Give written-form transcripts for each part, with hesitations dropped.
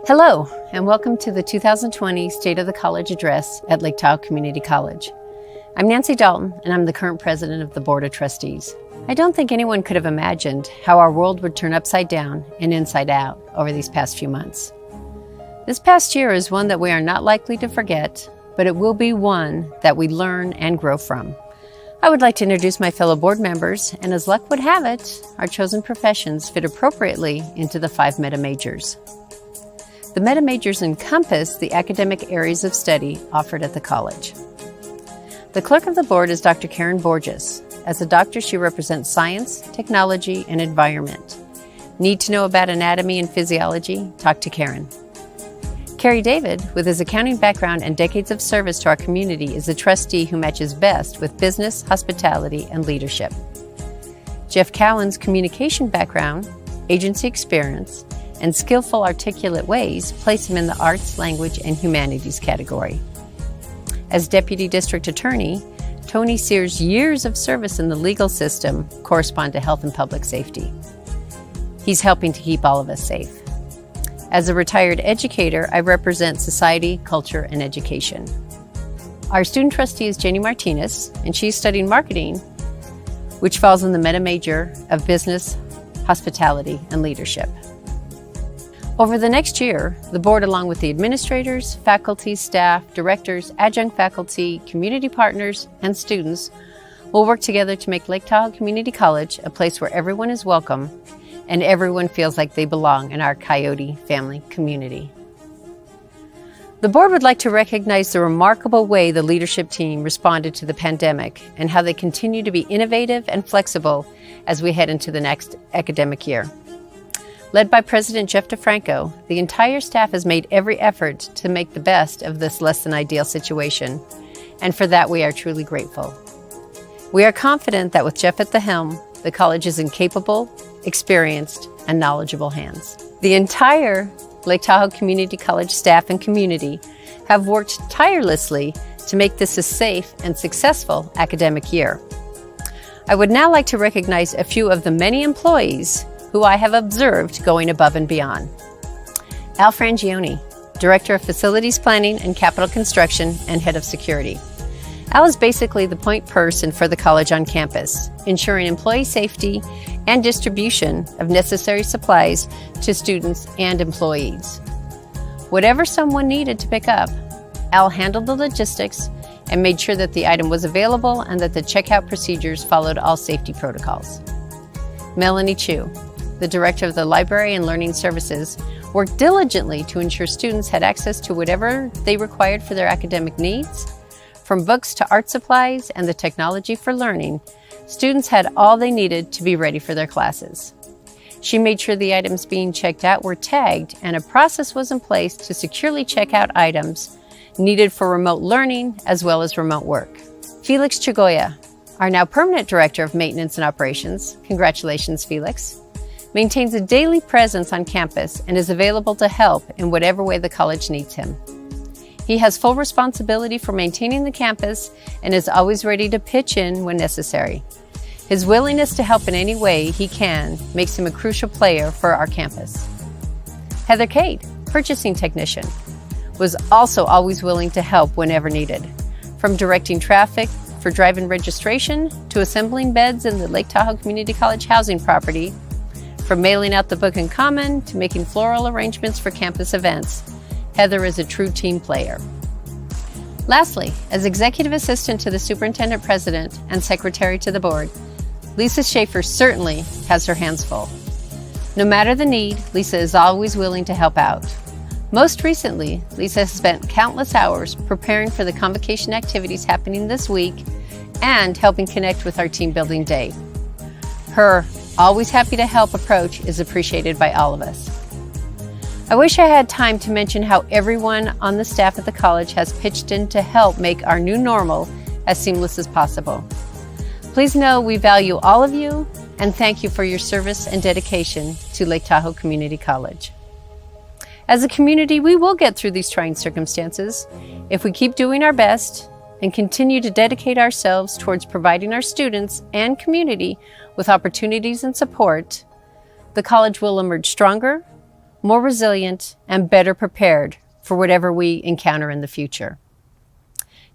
Hello, and welcome to the 2020 State of the College Address at Lake Tahoe Community College. I'm Nancy Dalton, and I'm the current president of the Board of Trustees. I don't think anyone could have imagined how our world would turn upside down and inside out over these past few months. This past year is one that we are not likely to forget, but it will be one that we learn and grow from. I would like to introduce my fellow board members, and as luck would have it, our chosen professions fit appropriately into the 5 meta majors. The meta majors encompass the academic areas of study offered at the college. The clerk of the board is Dr. Karen Borges. As a doctor, she represents science, technology, and environment. Need to know about anatomy and physiology? Talk to Karen. Carrie David, with his accounting background and decades of service to our community, is a trustee who matches best with business, hospitality, and leadership. Jeff Cowan's communication background, agency experience, and skillful articulate ways place him in the arts, language, and humanities category. As Deputy District Attorney, Tony Sears' years of service in the legal system correspond to health and public safety. He's helping to keep all of us safe. As a retired educator, I represent society, culture, and education. Our student trustee is Jenny Martinez, and she's studying marketing, which falls in the meta major of business, hospitality, and leadership. Over the next year, the board, along with the administrators, faculty, staff, directors, adjunct faculty, community partners, and students, will work together to make Lake Tahoe Community College a place where everyone is welcome and everyone feels like they belong in our Coyote family community. The board would like to recognize the remarkable way the leadership team responded to the pandemic and how they continue to be innovative and flexible as we head into the next academic year. Led by President Jeff DeFranco, the entire staff has made every effort to make the best of this less than ideal situation, and for that we are truly grateful. We are confident that with Jeff at the helm, the college is in capable, experienced, and knowledgeable hands. The entire Lake Tahoe Community College staff and community have worked tirelessly to make this a safe and successful academic year. I would now like to recognize a few of the many employees who I have observed going above and beyond. Al Frangione, Director of Facilities Planning and Capital Construction and Head of Security. Al is basically the point person for the college on campus, ensuring employee safety and distribution of necessary supplies to students and employees. Whatever someone needed to pick up, Al handled the logistics and made sure that the item was available and that the checkout procedures followed all safety protocols. Melanie Chu, the Director of the Library and Learning Services, worked diligently to ensure students had access to whatever they required for their academic needs. From books to art supplies and the technology for learning, students had all they needed to be ready for their classes. She made sure the items being checked out were tagged and a process was in place to securely check out items needed for remote learning as well as remote work. Felix Chagoya, our now permanent Director of Maintenance and Operations, congratulations Felix, maintains a daily presence on campus and is available to help in whatever way the college needs him. He has full responsibility for maintaining the campus and is always ready to pitch in when necessary. His willingness to help in any way he can makes him a crucial player for our campus. Heather Cade, Purchasing Technician, was also always willing to help whenever needed. From directing traffic for drive-in registration to assembling beds in the Lake Tahoe Community College housing property, from mailing out the book in common to making floral arrangements for campus events, Heather is a true team player. Lastly, as Executive Assistant to the Superintendent President and Secretary to the Board, Lisa Schaefer certainly has her hands full. No matter the need, Lisa is always willing to help out. Most recently, Lisa has spent countless hours preparing for the convocation activities happening this week and helping connect with our team building day. Her always happy to help approach is appreciated by all of us. I wish I had time to mention how everyone on the staff at the college has pitched in to help make our new normal as seamless as possible. Please know we value all of you and thank you for your service and dedication to Lake Tahoe Community College. As a community, we will get through these trying circumstances if we keep doing our best and continue to dedicate ourselves towards providing our students and community with opportunities and support. The college will emerge stronger, more resilient, and better prepared for whatever we encounter in the future.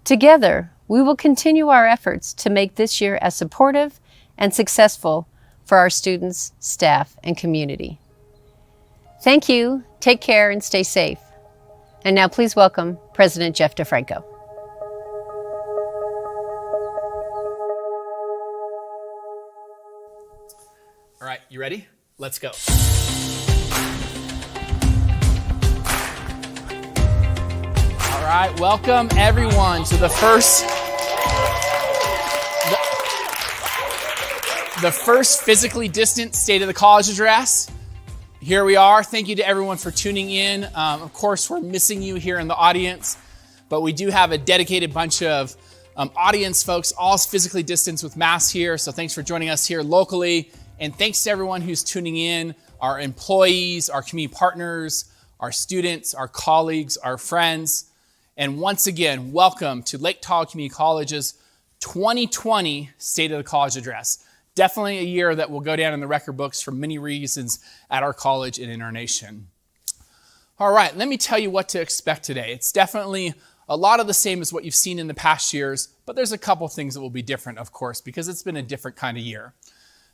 Together, we will continue our efforts to make this year as supportive and successful for our students, staff, and community. Thank you, take care, and stay safe. And now please welcome President Jeff DeFranco. All right, you ready? Let's go. All right, welcome everyone to the first physically distant State of the College address. Here we are. Thank you to everyone for tuning in. Of course, we're missing you here in the audience, but we do have a dedicated bunch of audience folks, all physically distanced with masks here. So thanks for joining us here locally. And thanks to everyone who's tuning in, our employees, our community partners, our students, our colleagues, our friends. And once again, welcome to Lake Tahoe Community College's 2020 State of the College Address. Definitely a year that will go down in the record books for many reasons at our college and in our nation. All right, let me tell you what to expect today. It's definitely a lot of the same as what you've seen in the past years, but there's a couple things that will be different, of course, because it's been a different kind of year.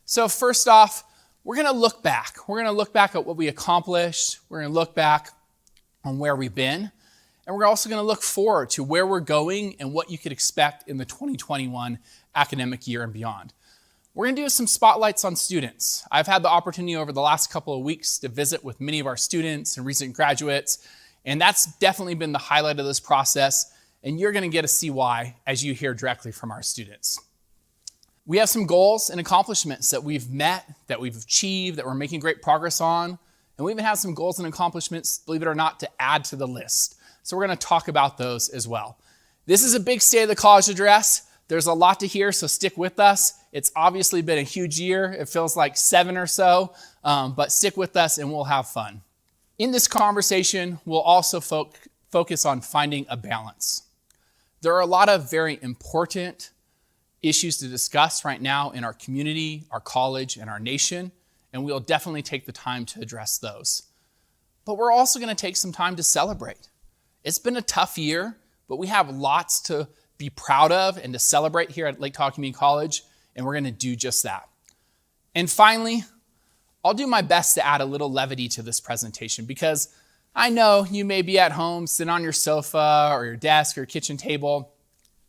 So first off, we're going to look back. We're going to look back at what we accomplished. We're going to look back on where we've been. And we're also going to look forward to where we're going and what you could expect in the 2021 academic year and beyond. We're going to do some spotlights on students. I've had the opportunity over the last couple of weeks to visit with many of our students and recent graduates, and that's definitely been the highlight of this process, and you're going to get to see why as you hear directly from our students. We have some goals and accomplishments that we've met, that we've achieved, that we're making great progress on. And we even have some goals and accomplishments, believe it or not, to add to the list. So we're going to talk about those as well. This is a big State of the College address. There's a lot to hear, so stick with us. It's obviously been a huge year. It feels like 7 or so, but stick with us and we'll have fun. In this conversation, we'll also focus on finding a balance. There are a lot of very important issues to discuss right now in our community, our college, and our nation, and we'll definitely take the time to address those. But we're also going to take some time to celebrate. It's been a tough year, but we have lots to be proud of and to celebrate here at Lake Tahoe Community College, and we're going to do just that. And finally, I'll do my best to add a little levity to this presentation because I know you may be at home, sitting on your sofa or your desk or your kitchen table,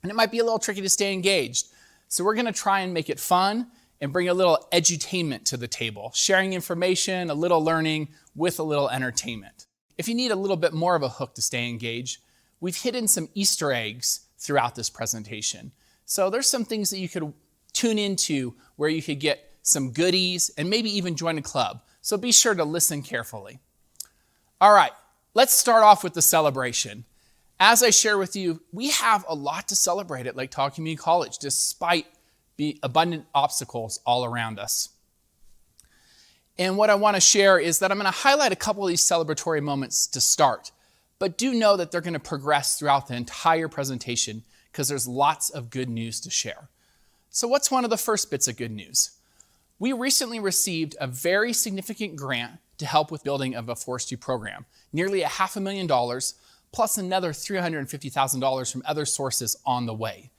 and it might be a little tricky to stay engaged. So we're going to try and make it fun and bring a little edutainment to the table, sharing information, a little learning with a little entertainment. If you need a little bit more of a hook to stay engaged, we've hidden some Easter eggs throughout this presentation. So there's some things that you could tune into where you could get some goodies and maybe even join a club. So be sure to listen carefully. All right, let's start off with the celebration. As I share with you, we have a lot to celebrate at Lake Tahoe Community College, despite the abundant obstacles all around us. And what I want to share is that I'm going to highlight a couple of these celebratory moments to start, but do know that they're going to progress throughout the entire presentation because there's lots of good news to share. So what's one of the first bits of good news? We recently received a very significant grant to help with building of a forestry program, nearly $500,000, plus another $350,000 from other sources on the way.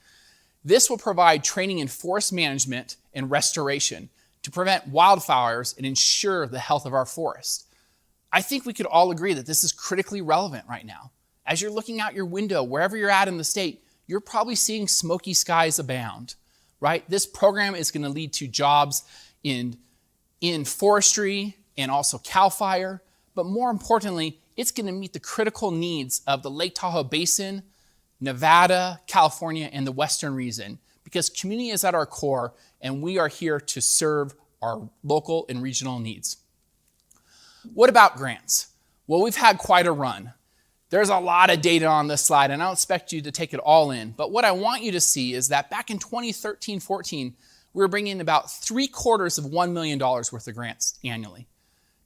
This will provide training in forest management and restoration to prevent wildfires and ensure the health of our forest. I think we could all agree that this is critically relevant right now. As you're looking out your window, wherever you're at in the state, you're probably seeing smoky skies abound, right? This program is going to lead to jobs in forestry and also CAL FIRE, but more importantly, it's going to meet the critical needs of the Lake Tahoe Basin, Nevada, California, and the Western region, because community is at our core, and we are here to serve our local and regional needs. What about grants? Well, we've had quite a run. There's a lot of data on this slide, and I don't expect you to take it all in, but what I want you to see is that back in 2013-14, we were bringing in about $750,000 million worth of grants annually.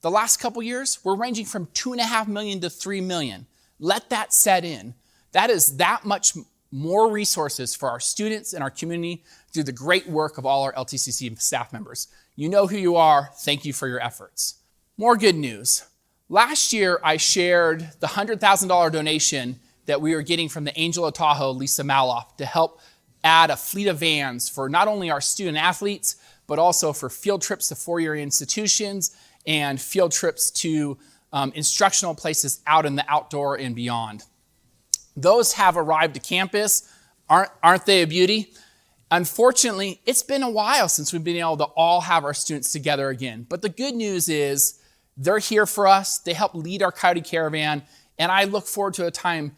The last couple years, we're ranging from $2.5 million to $3 million. Let that set in. That is that much more resources for our students and our community through the great work of all our LTCC staff members. You know who you are. Thank you for your efforts. More good news. Last year, I shared the $100,000 donation that we were getting from the Angel of Tahoe, Lisa Maloff, to help add a fleet of vans for not only our student athletes, but also for field trips to four-year institutions and field trips to instructional places out in the outdoor and beyond. Those have arrived to campus. Aren't they a beauty? Unfortunately, it's been a while since we've been able to all have our students together again. But the good news is they're here for us. They help lead our Coyote Caravan. And I look forward to a time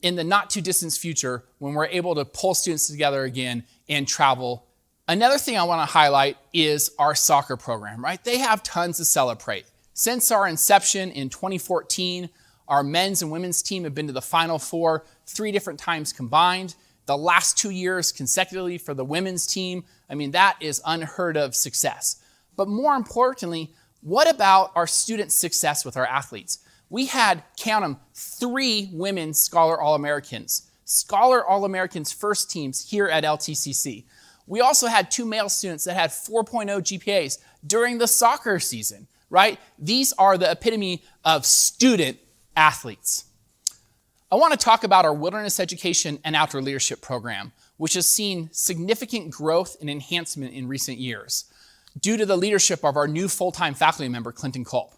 in the not too distant future when we're able to pull students together again and travel. Another thing I want to highlight is our soccer program, right? They have tons to celebrate. Since our inception in 2014, our men's and women's team have been to the Final Four 3 different times combined. The last 2 years consecutively for the women's team. I mean, that is unheard of success. But more importantly, what about our students' success with our athletes? We had, count them, 3 women's Scholar All-Americans. Scholar All-Americans first teams here at LTCC. We also had 2 male students that had 4.0 GPAs during the soccer season, right? These are the epitome of student athletes. I want to talk about our Wilderness Education and Outdoor Leadership Program, which has seen significant growth and enhancement in recent years due to the leadership of our new full-time faculty member, Clinton Culp.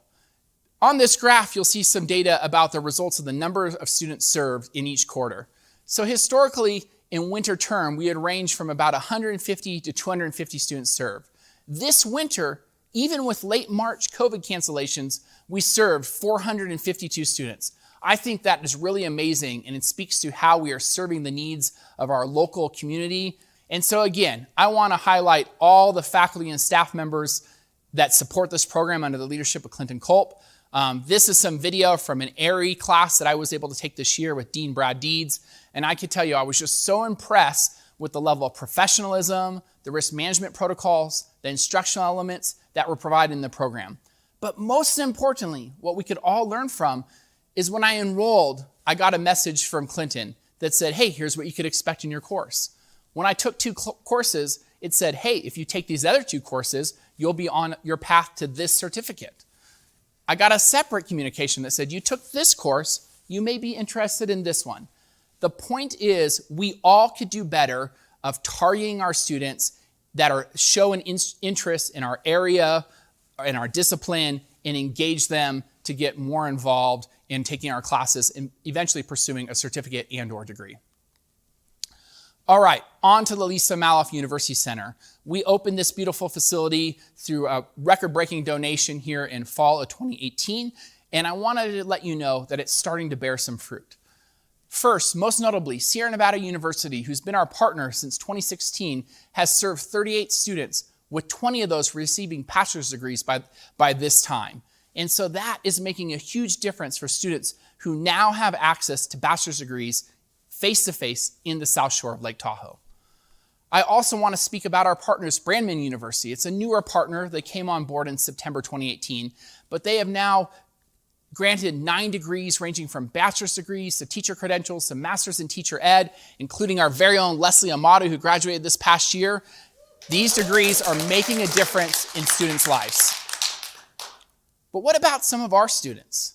On this graph, you'll see some data about the results of the number of students served in each quarter. So historically, in winter term, we had ranged from about 150 to 250 students served. This winter, even with late March COVID cancellations, we served 452 students. I think that is really amazing, and it speaks to how we are serving the needs of our local community. And so again, I want to highlight all the faculty and staff members that support this program under the leadership of Clinton Culp. This is some video from an ARI class that I was able to take this year with Dean Brad Deeds. And I can tell you, I was just so impressed with the level of professionalism, the risk management protocols, the instructional elements that were provided in the program. But most importantly, what we could all learn from is when I enrolled, I got a message from Clinton that said, hey, here's what you could expect in your course. When I took 2 courses, it said, hey, if you take these other 2 courses, you'll be on your path to this certificate. I got a separate communication that said, you took this course, you may be interested in this one. The point is, we all could do better of targeting our students that are showing interest in our area, in our discipline, and engage them to get more involved in taking our classes and eventually pursuing a certificate and/or degree. All right, on to the Lisa Maloff University Center. We opened this beautiful facility through a record-breaking donation here in fall of 2018, and I wanted to let you know that it's starting to bear some fruit. First, most notably, Sierra Nevada University, who's been our partner since 2016, has served 38 students, with 20 of those receiving bachelor's degrees by this time. And so that is making a huge difference for students who now have access to bachelor's degrees face-to-face in the South Shore of Lake Tahoe. I also want to speak about our partners, Brandman University. It's a newer partner that came on board in September 2018, but they have now granted 9 degrees ranging from bachelor's degrees to teacher credentials to master's in teacher ed, including our very own Leslie Amato, who graduated this past year. These degrees are making a difference in students' lives. But what about some of our students?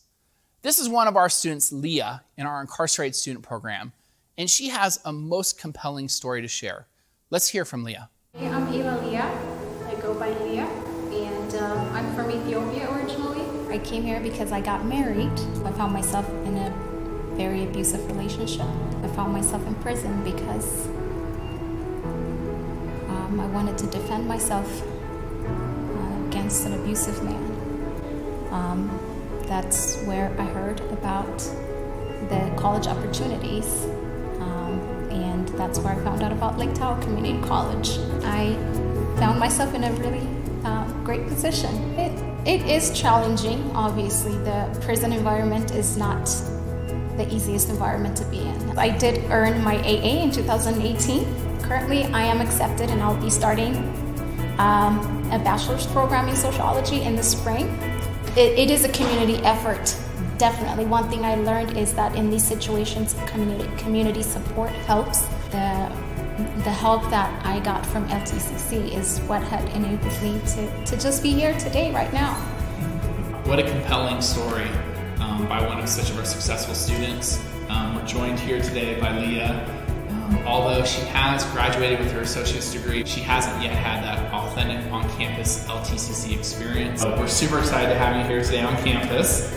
This is one of our students, Leah, in our incarcerated student program, and she has a most compelling story to share. Let's hear from Leah. Hey, I'm Hila Leah. I go by Leah, and I'm from Ethiopia originally. I came here because I got married. I found myself in a very abusive relationship. I found myself in prison because I wanted to defend myself against an abusive man. That's where I heard about the college opportunities, and that's where I found out about Lake Tahoe Community College. I found myself in a really great position. It is challenging, obviously. The prison environment is not the easiest environment to be in. I did earn my AA in 2018. Currently, I am accepted and I'll be starting a bachelor's program in sociology in the spring. It is a community effort, definitely. One thing I learned is that in these situations, community support helps. The help that I got from LTCC is what had enabled me to just be here today, right now. What a compelling story by one of such of our successful students. We're joined here today by Leah. Although she has graduated with her associate's degree, she hasn't yet had that authentic on-campus LTCC experience. So we're super excited to have you here today on campus.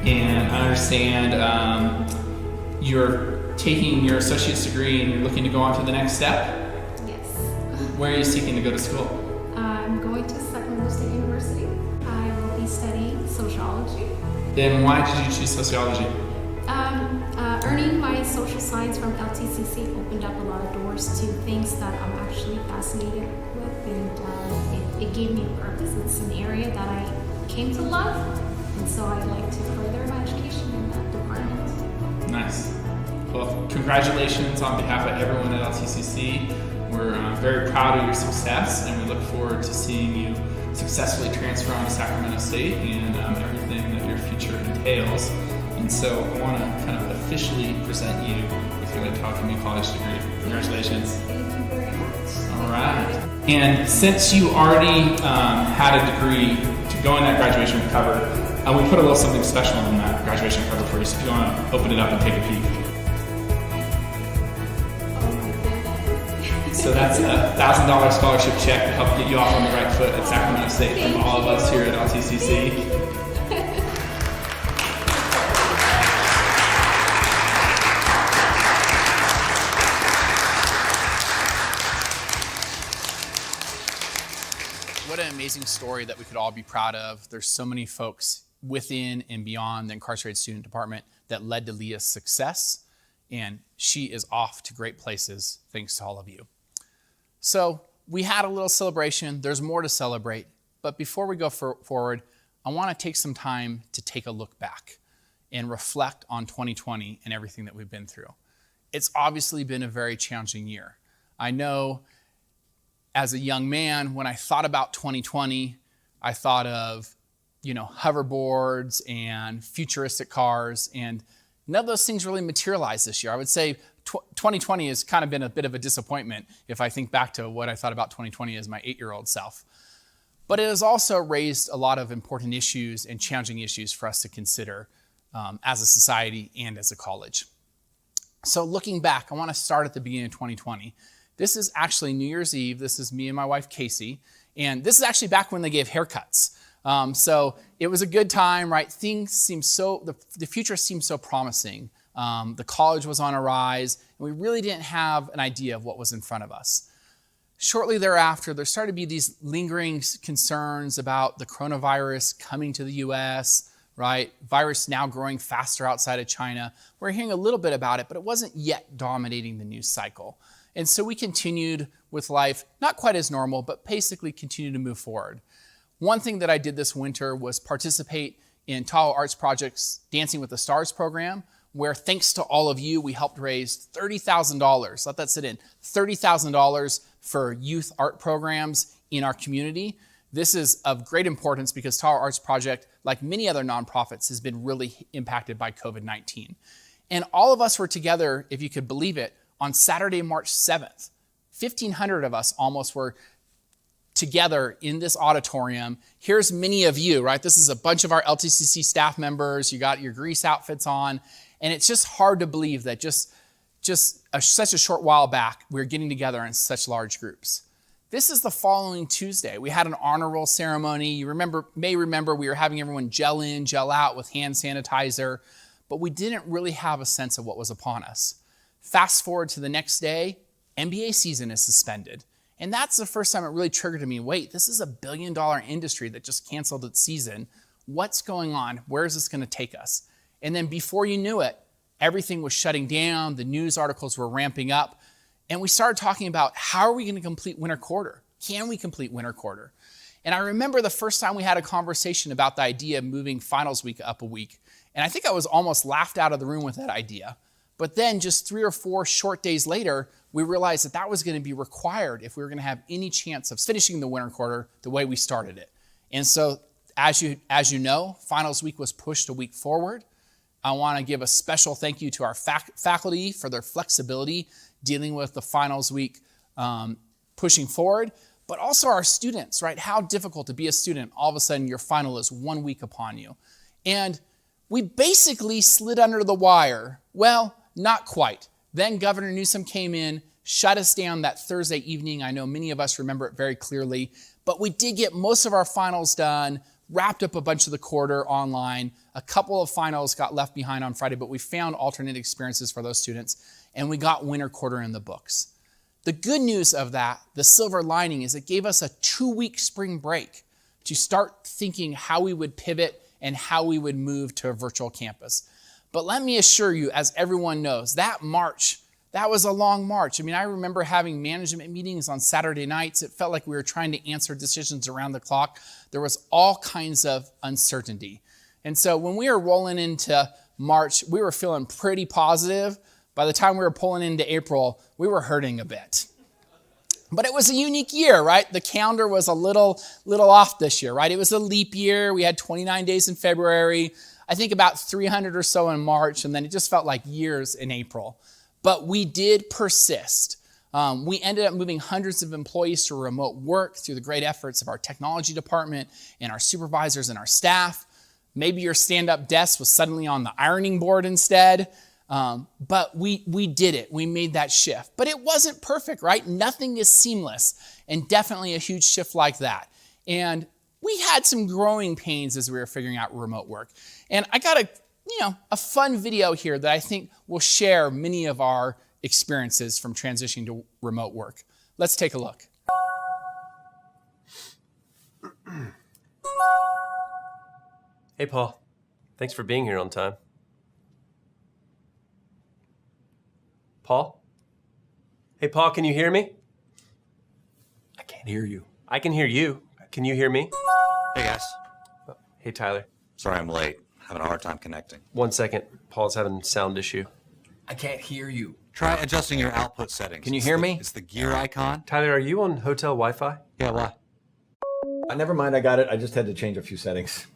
And I understand you're taking your associate's degree and you're looking to go on to the next step? Yes. Where are you seeking to go to school? I'm going to Sacramento State University. I will be studying sociology. Then why did you choose sociology? Earning my social science from LTCC opened up a lot of doors to things that I'm actually fascinated with, and it gave me a purpose. It's an area that I came to love, and so I'd like to further my education in that department. Nice. Well, congratulations on behalf of everyone at LTCC. We're very proud of your success, and we look forward to seeing you successfully transfer on to Sacramento State and everything that your future entails. And so I want to kind of officially present you with your Lake Tahoe Community College degree. Congratulations. Thank you very much. All right. And since you already had a degree to go in that graduation cover, we put a little something special in that graduation cover for you. So if you want to open it up and take a peek. So that's a $1,000 scholarship check to help get you off on the right foot at Sacramento State from all of us here at LTCC. What an amazing story that we could all be proud of. There's so many folks within and beyond the incarcerated student department that led to Leah's success, and she is off to great places thanks to all of you. So we had a little celebration. There's more to celebrate, but before we go forward, I want to take some time to take a look back and reflect on 2020 and everything that we've been through. It's obviously been a very challenging year. I know as a young man, when I thought about 2020, I thought of, hoverboards and futuristic cars, and none of those things really materialized this year. I would say 2020 has kind of been a bit of a disappointment if I think back to what I thought about 2020 as my 8-year-old self. But it has also raised a lot of important issues and challenging issues for us to consider as a society and as a college. So looking back, I want to start at the beginning of 2020. This is actually New Year's Eve. This is me and my wife, Casey. And this is actually back when they gave haircuts. So it was a good time, right? Things seemed the future seemed so promising. The college was on a rise, and we really didn't have an idea of what was in front of us. Shortly thereafter, there started to be these lingering concerns about the coronavirus coming to the U.S., right? Virus now growing faster outside of China. We're hearing a little bit about it, but it wasn't yet dominating the news cycle. And so we continued with life, not quite as normal, but basically continued to move forward. One thing that I did this winter was participate in Tahoe Arts Project's Dancing with the Stars program, where thanks to all of you, we helped raise $30,000. Let that sit in. $30,000 for youth art programs in our community. This is of great importance because Tahoe Arts Project, like many other nonprofits, has been really impacted by COVID-19. And all of us were together, if you could believe it, on Saturday, March 7th. 1,500 of us almost were together in this auditorium. Here's many of you, right? This is a bunch of our LTCC staff members. You got your grease outfits on. And it's just hard to believe that such a short while back, we were getting together in such large groups. This is the following Tuesday. We had an honor roll ceremony. You may remember we were having everyone gel in, gel out with hand sanitizer, but we didn't really have a sense of what was upon us. Fast forward to the next day, NBA season is suspended. And that's the first time it really triggered to me, wait, this is a $1 billion industry that just canceled its season. What's going on? Where is this going to take us? And then before you knew it, everything was shutting down. The news articles were ramping up. And we started talking about how are we going to complete winter quarter? Can we complete winter quarter? And I remember the first time we had a conversation about the idea of moving finals week up a week. And I think I was almost laughed out of the room with that idea. But then just 3 or 4 short days later, we realized that that was going to be required if we were going to have any chance of finishing the winter quarter the way we started it. And so as you know, finals week was pushed a week forward. I want to give a special thank you to our faculty for their flexibility dealing with the finals week pushing forward. but also our students, right? How difficult to be a student. All of a sudden, your final is 1 week upon you. And we basically slid under the wire. Well, not quite. Then Governor Newsom came in, shut us down that Thursday evening. I know many of us remember it very clearly, but we did get most of our finals done, wrapped up a bunch of the quarter online. A couple of finals got left behind on Friday, but we found alternate experiences for those students, and we got winter quarter in the books. The good news of that, the silver lining, is it gave us a 2-week spring break to start thinking how we would pivot and how we would move to a virtual campus. But let me assure you, as everyone knows, that March, that was a long March. I mean, I remember having management meetings on Saturday nights. It felt like we were trying to answer decisions around the clock. There was all kinds of uncertainty. And so when we were rolling into March, we were feeling pretty positive. By the time we were pulling into April, we were hurting a bit. But it was a unique year, right? The calendar was a little off this year, right? It was a leap year. We had 29 days in February, I think about 300 or so in March, and then it just felt like years in April. But we did persist. We ended up moving hundreds of employees to remote work through the great efforts of our technology department and our supervisors and our staff. Maybe your stand-up desk was suddenly on the ironing board instead. But we did it. We made that shift. But it wasn't perfect, right? Nothing is seamless, and definitely a huge shift like that. And we had some growing pains as we were figuring out remote work. And I got a fun video here that I think will share many of our experiences from transitioning to remote work. Let's take a look. Hey, Paul. Thanks for being here on time. Paul? Hey, Paul, can you hear me? I can't hear you. I can hear you. Can you hear me? Hey, guys. Hey, Tyler. Sorry I'm late. Having a hard time connecting. 1 second. Paul's having a sound issue. I can't hear you. Try adjusting your output settings. Can you hear me? It's the gear icon. Tyler, are you on hotel Wi-Fi? Yeah, why? Never mind, I got it. I just had to change a few settings.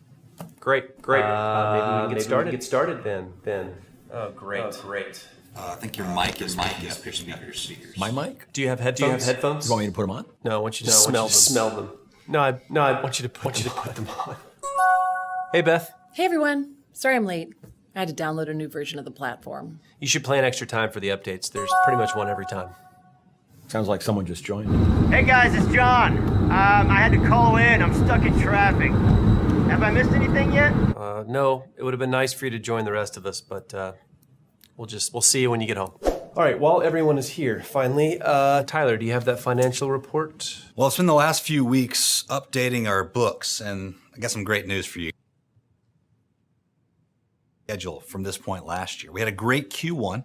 Great. Maybe we can get started then. Oh, great. I think your mic is up your speakers. My mic? Do you have headphones? You want me to put them on? No, I want you to smell them. No, I want you to put them on. Hey, Beth. Hey everyone. Sorry I'm late. I had to download a new version of the platform. You should plan extra time for the updates. There's pretty much one every time. Sounds like someone just joined. Hey guys, it's John. I had to call in. I'm stuck in traffic. Have I missed anything yet? No, it would have been nice for you to join the rest of us, but we'll see you when you get home. All right, while everyone is here, finally, Tyler, do you have that financial report? Well, it's been the last few weeks updating our books, and I got some great news for you. Schedule from this point last year. We had a great Q1.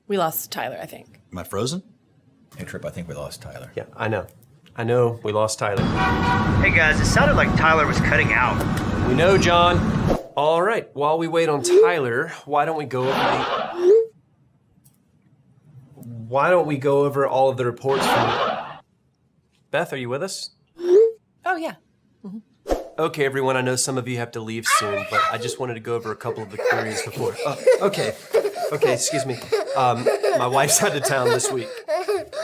We lost Tyler, I think. Am I frozen? Hey, Trip, I think we lost Tyler. Yeah, I know, we lost Tyler. Hey guys, it sounded like Tyler was cutting out. We know, John. All right, while we wait on Tyler, why don't we go over all of the reports from... Beth, are you with us? Oh, yeah. Okay, everyone, I know some of you have to leave soon, but I just wanted to go over a couple of the queries before. Okay, excuse me. My wife's out of town this week.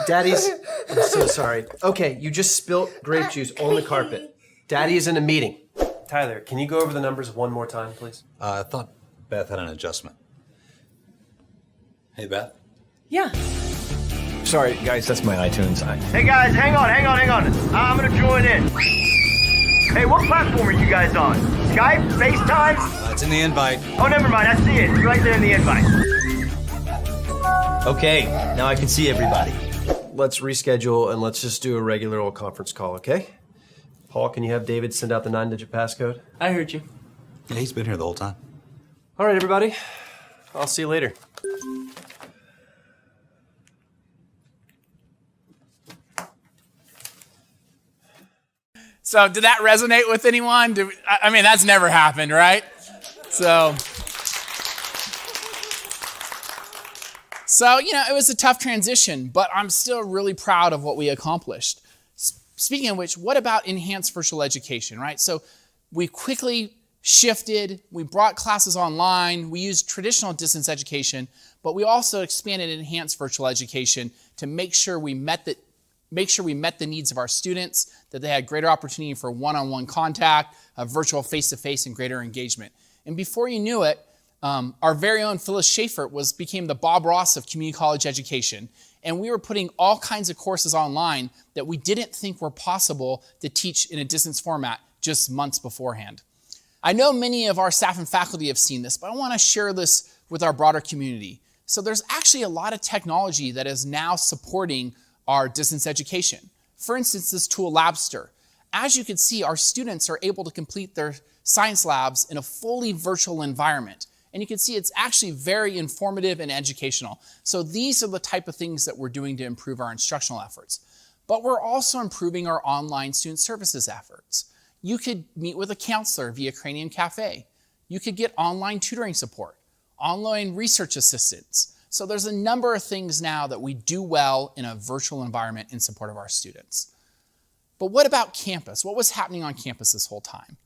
Daddy's, I'm so sorry. Okay, you just spilt grape juice on the carpet. Daddy is in a meeting. Tyler, can you go over the numbers one more time, please? I thought Beth had an adjustment. Hey, Beth. Yeah. Sorry, guys, that's my iTunes. Hey guys, hang on. I'm gonna join in. Hey, what platform are you guys on? Skype? FaceTime? It's in the invite. Oh, never mind. I see it. It's right there in the invite. Okay, now I can see everybody. Let's reschedule and let's just do a regular old conference call, okay? Paul, can you have David send out the 9-digit passcode? I heard you. Yeah, he's been here the whole time. All right, everybody. I'll see you later. So did that resonate with anyone? I mean, that's never happened, right? So, it was a tough transition, but I'm still really proud of what we accomplished. Speaking of which, what about enhanced virtual education, right? So we quickly shifted, we brought classes online, we used traditional distance education, but we also expanded enhanced virtual education to make sure we met make sure we met the needs of our students, that they had greater opportunity for one-on-one contact, virtual face-to-face, and greater engagement. And before you knew it, our very own Phyllis Schaefer became the Bob Ross of community college education. And we were putting all kinds of courses online that we didn't think were possible to teach in a distance format just months beforehand. I know many of our staff and faculty have seen this, but I want to share this with our broader community. So there's actually a lot of technology that is now supporting our distance education. For instance, this tool, Labster. As you can see, our students are able to complete their science labs in a fully virtual environment. And you can see it's actually very informative and educational. So these are the type of things that we're doing to improve our instructional efforts. But we're also improving our online student services efforts. You could meet with a counselor via Cranium Cafe. You could get online tutoring support, online research assistance. So there's a number of things now that we do well in a virtual environment in support of our students. But what about campus? What was happening on campus this whole time?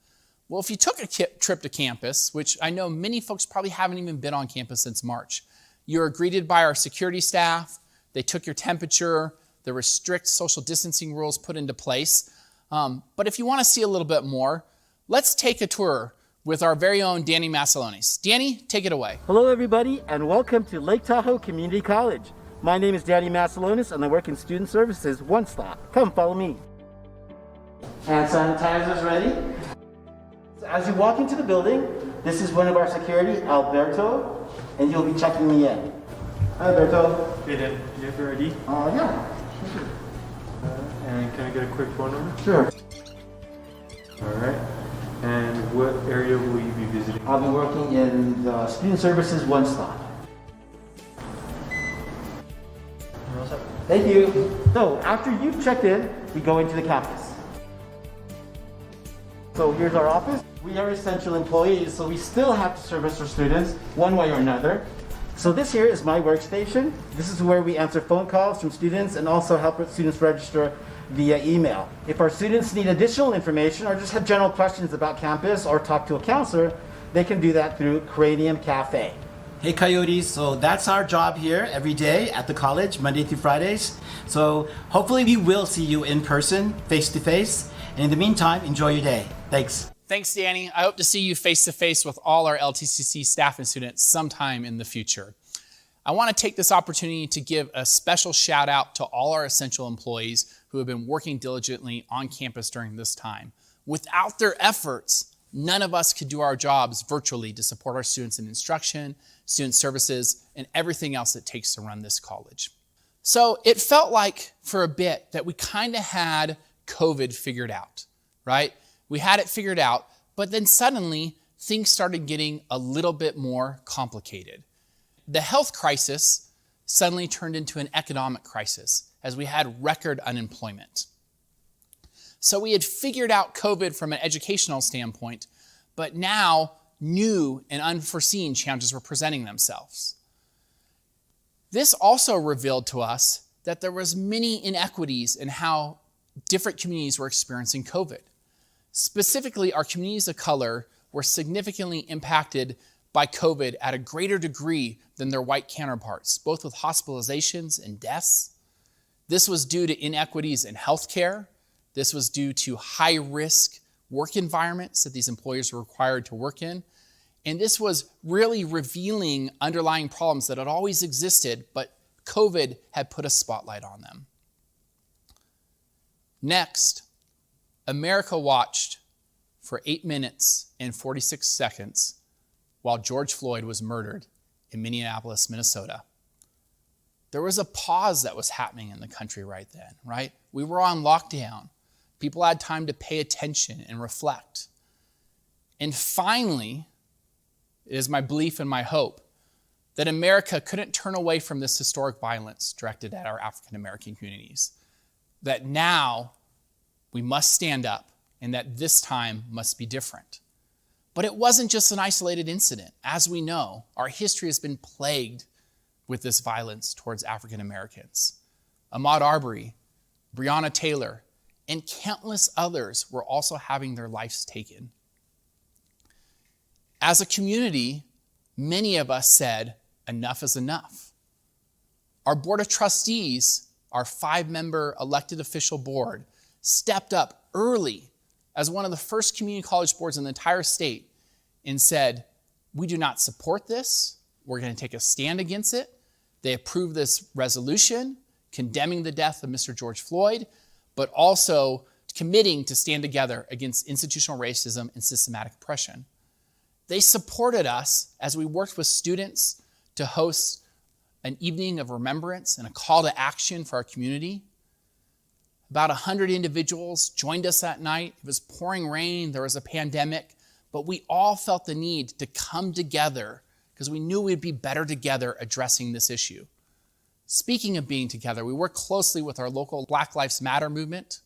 Well, if you took a trip to campus, which I know many folks probably haven't even been on campus since March, you were greeted by our security staff. They took your temperature. There were strict social distancing rules put into place. But if you want to see a little bit more, let's take a tour with our very own Danny Massalonis. Danny, take it away. Hello everybody and welcome to Lake Tahoe Community College. My name is Danny Massalonis and I work in Student Services One Stop. Come follow me. Hand sanitizers ready? So as you walk into the building, this is one of our security, Alberto, and you'll be checking me in. Hi Alberto. Hey Dan, you have your ID? Yeah. And can I get a quick phone number? Sure. Alright. And what area will you be visiting? I'll be working in the Student Services One Stop. Thank you. So after you've checked in, we go into the campus. So here's our office. We are essential employees, so we still have to service our students one way or another. So this here is my workstation. This is where we answer phone calls from students and also help students register via email. If our students need additional information or just have general questions about campus or talk to a counselor, they can do that through Cranium Cafe. Hey Coyotes, so that's our job here every day at the college, Monday through Fridays. So hopefully we will see you in person, face to face. And in the meantime, enjoy your day. Thanks. Thanks, Danny. I hope to see you face to face with all our LTCC staff and students sometime in the future. I want to take this opportunity to give a special shout out to all our essential employees who have been working diligently on campus during this time. Without their efforts, none of us could do our jobs virtually to support our students in instruction, student services, and everything else it takes to run this college. So it felt like for a bit that we kind of had COVID figured out, right? We had it figured out, but then suddenly things started getting a little bit more complicated. The health crisis suddenly turned into an economic crisis as we had record unemployment. So we had figured out COVID from an educational standpoint, but now new and unforeseen challenges were presenting themselves. This also revealed to us that there was many inequities in how different communities were experiencing COVID. Specifically, our communities of color were significantly impacted by COVID at a greater degree than their white counterparts, both with hospitalizations and deaths. This was due to inequities in healthcare. This was due to high-risk work environments that these employers were required to work in. And this was really revealing underlying problems that had always existed, but COVID had put a spotlight on them. Next, America watched for 8 minutes and 46 seconds while George Floyd was murdered in Minneapolis, Minnesota. There was a pause that was happening in the country right then, right? We were on lockdown. People had time to pay attention and reflect. And finally, it is my belief and my hope that America couldn't turn away from this historic violence directed at our African American communities. That now we must stand up and that this time must be different. But it wasn't just an isolated incident. As we know, our history has been plagued with this violence towards African Americans. Ahmaud Arbery, Breonna Taylor, and countless others were also having their lives taken. As a community, many of us said, enough is enough. Our board of trustees our 5-member elected official board, stepped up early as one of the first community college boards in the entire state and said, we do not support this. We're going to take a stand against it. They approved this resolution condemning the death of Mr. George Floyd, but also committing to stand together against institutional racism and systematic oppression. They supported us as we worked with students to host an evening of remembrance and a call to action for our community. About 100 individuals joined us that night. It was pouring rain, there was a pandemic, but we all felt the need to come together because we knew we'd be better together addressing this issue. Speaking of being together, we worked closely with our local Black Lives Matter movement,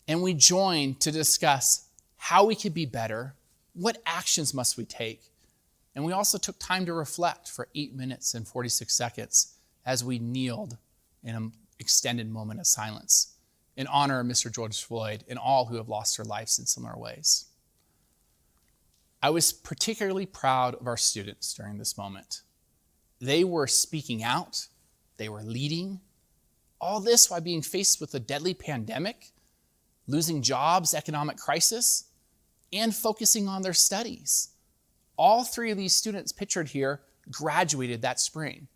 and we joined to discuss how we could be better, what actions must we take, and we also took time to reflect for 8 minutes and 46 seconds as we kneeled in an extended moment of silence in honor of Mr. George Floyd and all who have lost their lives in similar ways. I was particularly proud of our students during this moment. They were speaking out, they were leading, all this while being faced with a deadly pandemic, losing jobs, economic crisis, and focusing on their studies. All 3 of these students pictured here graduated that spring.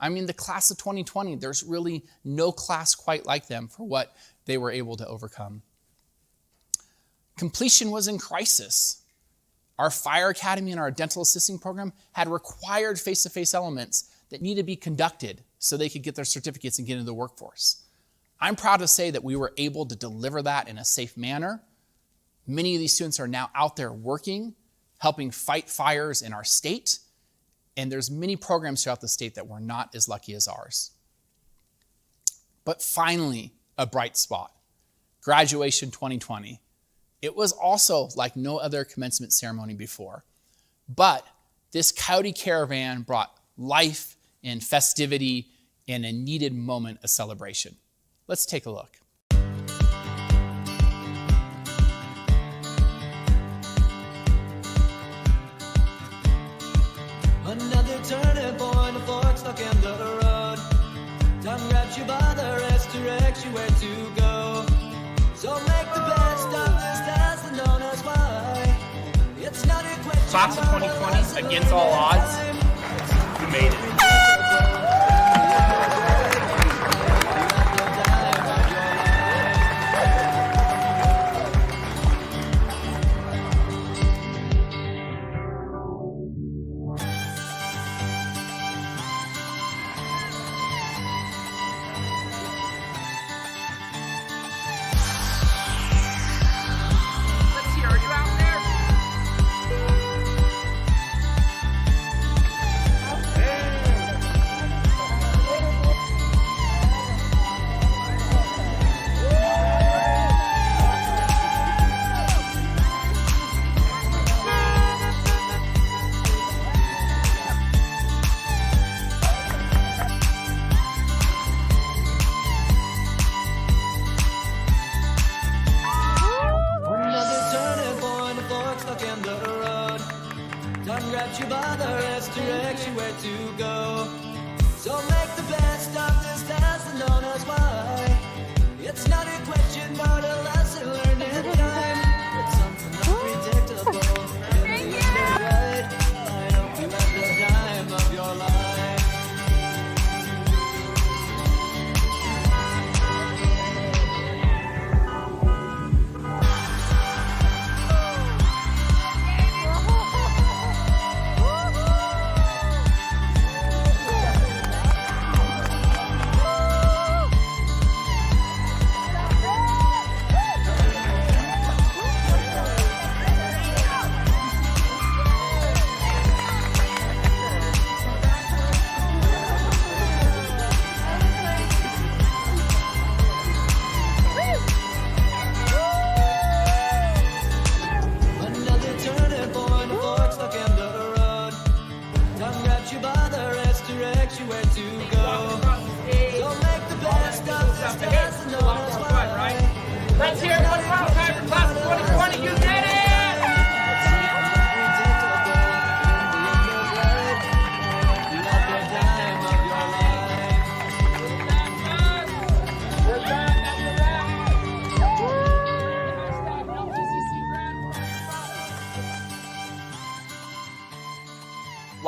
I mean, the class of 2020, there's really no class quite like them for what they were able to overcome. Completion was in crisis. Our fire academy and our dental assisting program had required face-to-face elements that needed to be conducted so they could get their certificates and get into the workforce. I'm proud to say that we were able to deliver that in a safe manner. Many of these students are now out there working, helping fight fires in our state, and there's many programs throughout the state that were not as lucky as ours. But finally, a bright spot, graduation 2020. It was also like no other commencement ceremony before, but this Coyote Caravan brought life and festivity and a needed moment of celebration. Let's take a look. Another turning point, a fork stuck in the road. Time grabs you by the wrist, directs you where to go. So make the best of this task and don't ask why. It's not a question. Class of 2020, against all odds, we made it.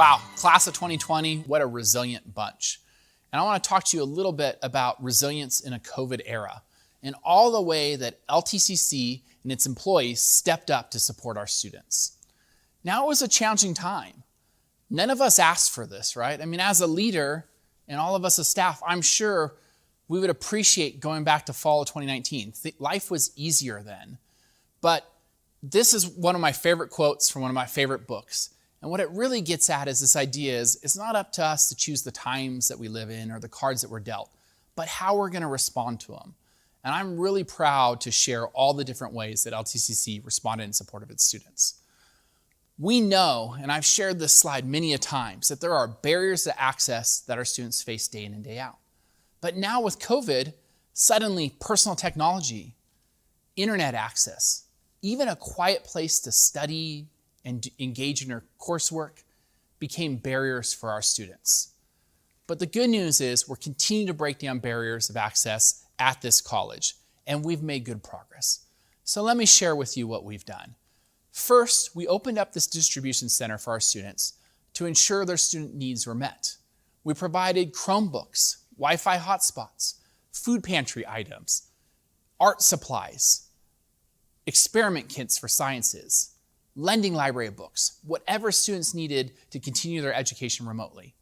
Wow, class of 2020, what a resilient bunch. And I want to talk to you a little bit about resilience in a COVID era and all the way that LTCC and its employees stepped up to support our students. Now, it was a challenging time. None of us asked for this, right? I mean, as a leader and all of us as staff, I'm sure we would appreciate going back to fall of 2019. Life was easier then. But this is one of my favorite quotes from one of my favorite books. And what it really gets at is this idea is it's not up to us to choose the times that we live in or the cards that we're dealt, but how we're going to respond to them. And I'm really proud to share all the different ways that LTCC responded in support of its students. We know, and I've shared this slide many a times, that there are barriers to access that our students face day in and day out. But now with COVID, suddenly personal technology, internet access, even a quiet place to study and engage in their coursework became barriers for our students. But the good news is we're continuing to break down barriers of access at this college, and we've made good progress. So let me share with you what we've done. First, we opened up this distribution center for our students to ensure their student needs were met. We provided Chromebooks, Wi-Fi hotspots, food pantry items, art supplies, experiment kits for sciences, lending library books, whatever students needed to continue their education remotely.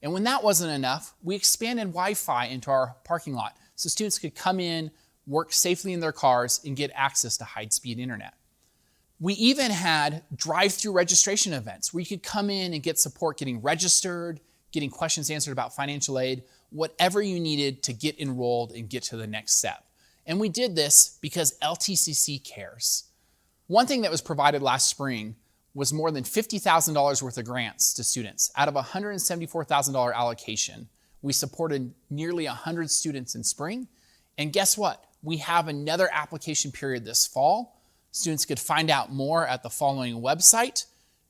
And when that wasn't enough, we expanded Wi-Fi into our parking lot so students could come in, work safely in their cars, and get access to high-speed internet. We even had drive-through registration events where you could come in and get support getting registered, getting questions answered about financial aid, whatever you needed to get enrolled and get to the next step. And we did this because LTCC cares. One thing that was provided last spring was more than $50,000 worth of grants to students. Out of a $174,000 allocation, we supported nearly 100 students in spring. And guess what? We have another application period this fall. Students could find out more at the following website.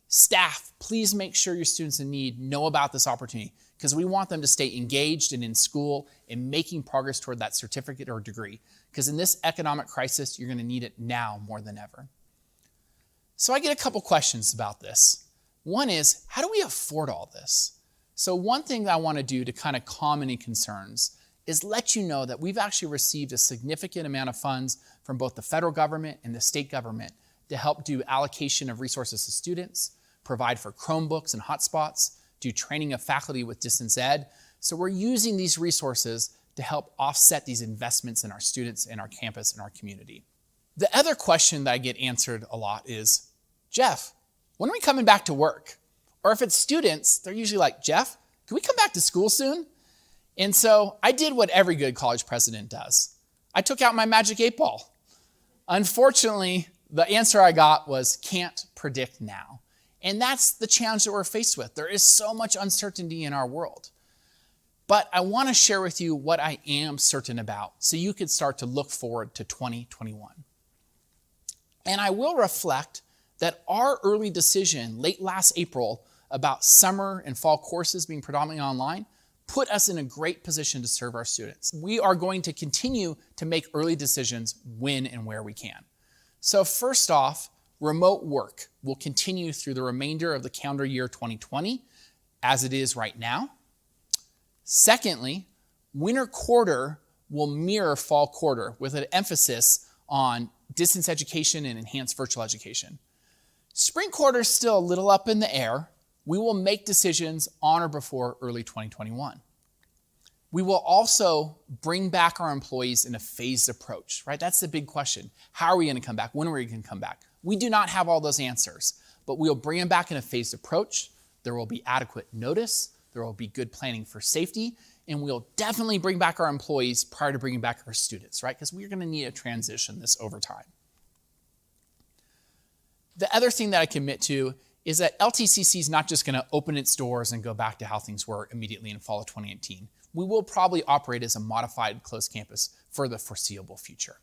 Staff, please make sure your students in need know about this opportunity because we want them to stay engaged and in school and making progress toward that certificate or degree. Because in this economic crisis, you're going to need it now more than ever. So I get a couple questions about this. One is, how do we afford all this? So one thing that I want to do to kind of calm any concerns is let you know that we've actually received a significant amount of funds from both the federal government and the state government to help do allocation of resources to students, provide for Chromebooks and hotspots, do training of faculty with distance ed. So we're using these resources to help offset these investments in our students and our campus and our community. The other question that I get answered a lot is, Jeff, when are we coming back to work? Or if it's students, they're usually like, Jeff, can we come back to school soon? And so I did what every good college president does. I took out my magic 8-ball. Unfortunately, the answer I got was can't predict now. And that's the challenge that we're faced with. There is so much uncertainty in our world. But I want to share with you what I am certain about so you could start to look forward to 2021. And I will reflect that our early decision late last April about summer and fall courses being predominantly online put us in a great position to serve our students. We are going to continue to make early decisions when and where we can. So first off, remote work will continue through the remainder of the calendar year 2020 as it is right now. Secondly, winter quarter will mirror fall quarter with an emphasis on distance education and enhanced virtual education. Spring quarter is still a little up in the air. We will make decisions on or before early 2021. We will also bring back our employees in a phased approach, right? That's the big question. How are we going to come back? When are we going to come back? We do not have all those answers, but we'll bring them back in a phased approach. There will be adequate notice. There will be good planning for safety, and we'll definitely bring back our employees prior to bringing back our students, right? Because we're going to need to transition this over time. The other thing that I commit to is that LTCC is not just going to open its doors and go back to how things were immediately in fall of 2018. We will probably operate as a modified closed campus for the foreseeable future.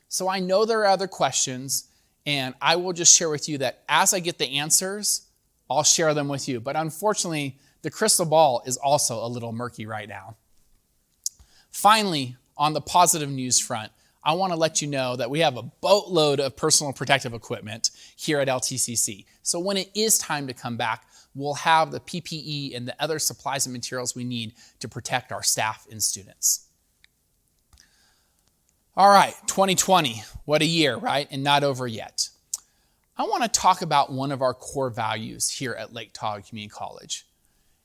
So I know there are other questions, and I will just share with you that as I get the answers, I'll share them with you. But unfortunately, the crystal ball is also a little murky right now. Finally, on the positive news front, I want to let you know that we have a boatload of personal protective equipment here at LTCC. So when it is time to come back, we'll have the PPE and the other supplies and materials we need to protect our staff and students. All right, 2020, what a year, right? And not over yet. I want to talk about one of our core values here at Lake Tahoe Community College.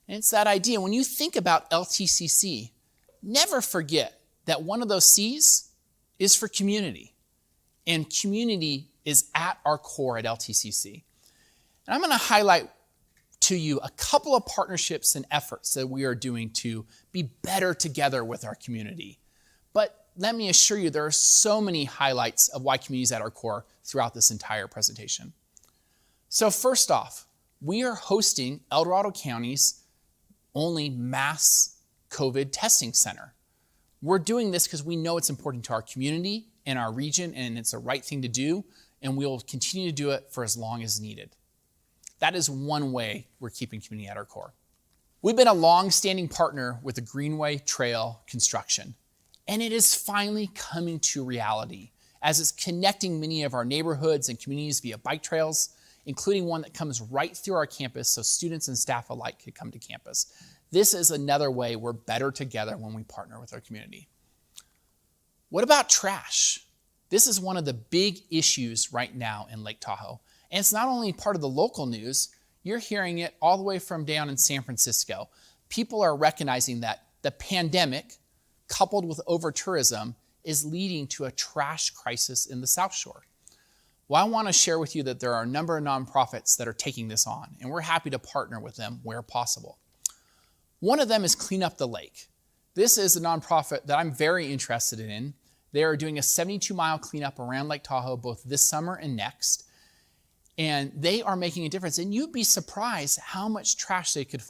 And it's that idea, when you think about LTCC, never forget that one of those C's is for community. And community is at our core at LTCC. And I'm going to highlight to you a couple of partnerships and efforts that we are doing to be better together with our community. But let me assure you, there are so many highlights of why community is at our core throughout this entire presentation. So first off, we are hosting El Dorado County's only mass COVID testing center. We're doing this because we know it's important to our community and our region, and it's the right thing to do, and we will continue to do it for as long as needed. That is one way we're keeping community at our core. We've been a long-standing partner with the Greenway Trail construction, and it is finally coming to reality as it's connecting many of our neighborhoods and communities via bike trails, including one that comes right through our campus so students and staff alike can come to campus. This is another way we're better together when we partner with our community. What about trash? This is one of the big issues right now in Lake Tahoe. And it's not only part of the local news, you're hearing it all the way from down in San Francisco. People are recognizing that the pandemic, coupled with over-tourism, is leading to a trash crisis in the South Shore. Well, I want to share with you that there are a number of nonprofits that are taking this on, and we're happy to partner with them where possible. One of them is Clean Up the Lake. This is a nonprofit that I'm very interested in. They are doing a 72-mile cleanup around Lake Tahoe both this summer and next, and they are making a difference. And you'd be surprised how much trash they could